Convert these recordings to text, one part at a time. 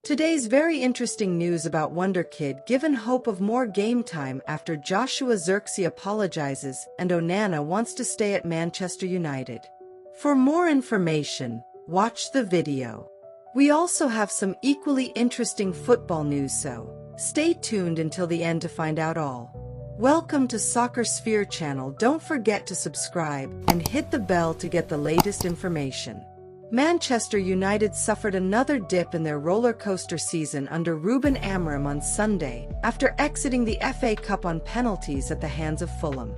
Today's very interesting news about Wonder Kid given hope of more game time after Joshua Zirkzee apologizes and Onana wants to stay at Manchester United. For more information, watch the video. We also have some equally interesting football news, so stay tuned until the end to find out all. Welcome to Soccer Sphere channel. Don't forget to subscribe and hit the bell to get the latest information. Manchester United suffered another dip in their roller coaster season under Ruben Amorim on Sunday after exiting the FA Cup on penalties at the hands of Fulham.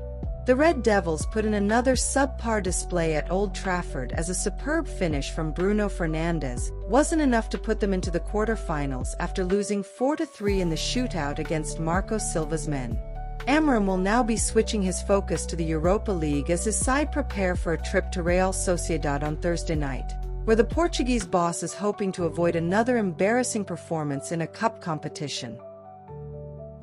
The Red Devils put in another subpar display at Old Trafford as a superb finish from Bruno Fernandes wasn't enough to put them into the quarter-finals after losing 4-3 in the shootout against Marco Silva's men. Amorim will now be switching his focus to the Europa League as his side prepare for a trip to Real Sociedad on Thursday night, where the Portuguese boss is hoping to avoid another embarrassing performance in a cup competition.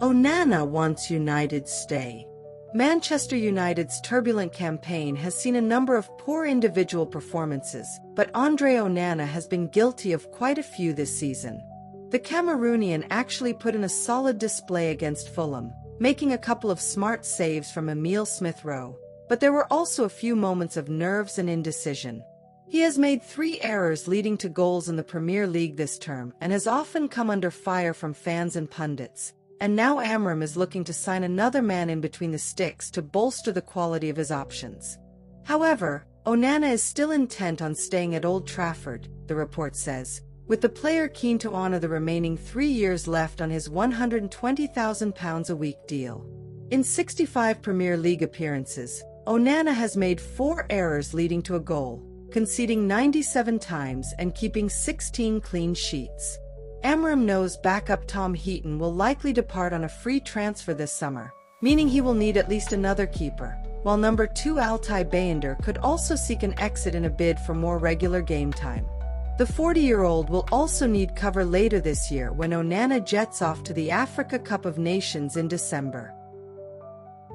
Onana wants United's stay. Manchester United's turbulent campaign has seen a number of poor individual performances, but Andre Onana has been guilty of quite a few this season. The Cameroonian actually put in a solid display against Fulham, making a couple of smart saves from Emile Smith-Rowe, but there were also a few moments of nerves and indecision. He has made 3 errors leading to goals in the Premier League this term and has often come under fire from fans and pundits, and now Amorim is looking to sign another man in between the sticks to bolster the quality of his options. However, Onana is still intent on staying at Old Trafford, the report says, with the player keen to honor the remaining 3 years left on his £120,000 a week deal. In 65 Premier League appearances, Onana has made 4 errors leading to a goal, conceding 97 times and keeping 16 clean sheets. Amorim knows backup Tom Heaton will likely depart on a free transfer this summer, meaning he will need at least another keeper, while number 2 Altay Bayındır could also seek an exit in a bid for more regular game time. The 40-year-old will also need cover later this year when Onana jets off to the Africa Cup of Nations in December.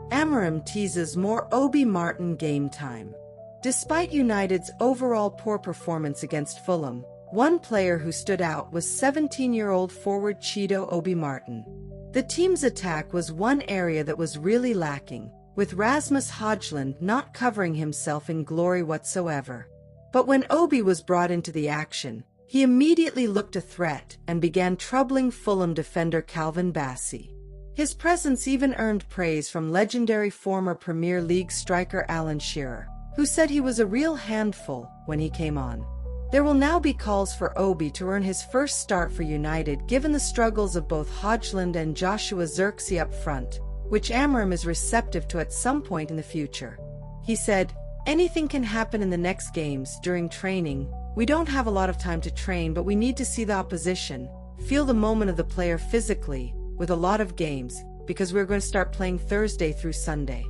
Amorim teases more Obi-Martin game time. Despite United's overall poor performance against Fulham, one player who stood out was 17-year-old forward Chido Obi-Martin. The team's attack was one area that was really lacking, with Rasmus Højlund not covering himself in glory whatsoever. But when Obi was brought into the action, he immediately looked a threat and began troubling Fulham defender Calvin Bassey. His presence even earned praise from legendary former Premier League striker Alan Shearer, who said he was a real handful when he came on. There will now be calls for Obi to earn his first start for United given the struggles of both Højlund and Joshua Zirkzee up front, which Amorim is receptive to at some point in the future. He said, "Anything can happen in the next games during training. We don't have a lot of time to train, but we need to see the opposition, feel the moment of the player physically, with a lot of games, because we're going to start playing Thursday through Sunday.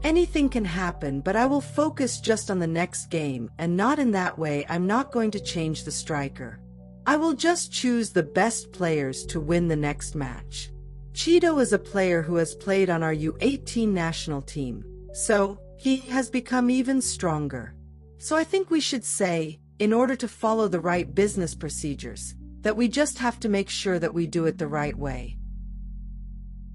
Anything can happen, but I will focus just on the next game, and not in that way. I'm not going to change the striker. I will just choose the best players to win the next match." Chido is a player who has played on our U18 national team, so he has become even stronger. So I think we should say, in order to follow the right business procedures, that we just have to make sure that we do it the right way.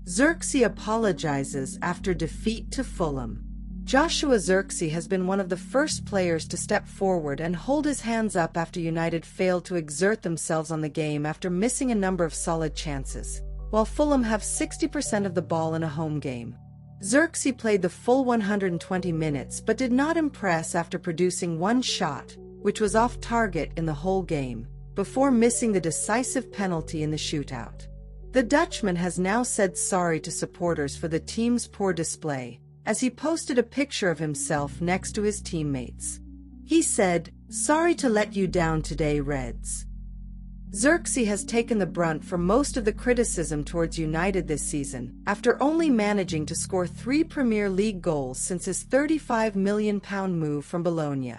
Zirkzee apologizes after defeat to Fulham. Joshua Zirkzee has been one of the first players to step forward and hold his hands up after United failed to exert themselves on the game after missing a number of solid chances, while Fulham have 60% of the ball in a home game. Zirkzee played the full 120 minutes but did not impress after producing 1 shot, which was off target in the whole game, before missing the decisive penalty in the shootout. The Dutchman has now said sorry to supporters for the team's poor display, as he posted a picture of himself next to his teammates. He said, "Sorry to let you down today, Reds." Zirkzee has taken the brunt for most of the criticism towards United this season, after only managing to score 3 Premier League goals since his £35 million move from Bologna.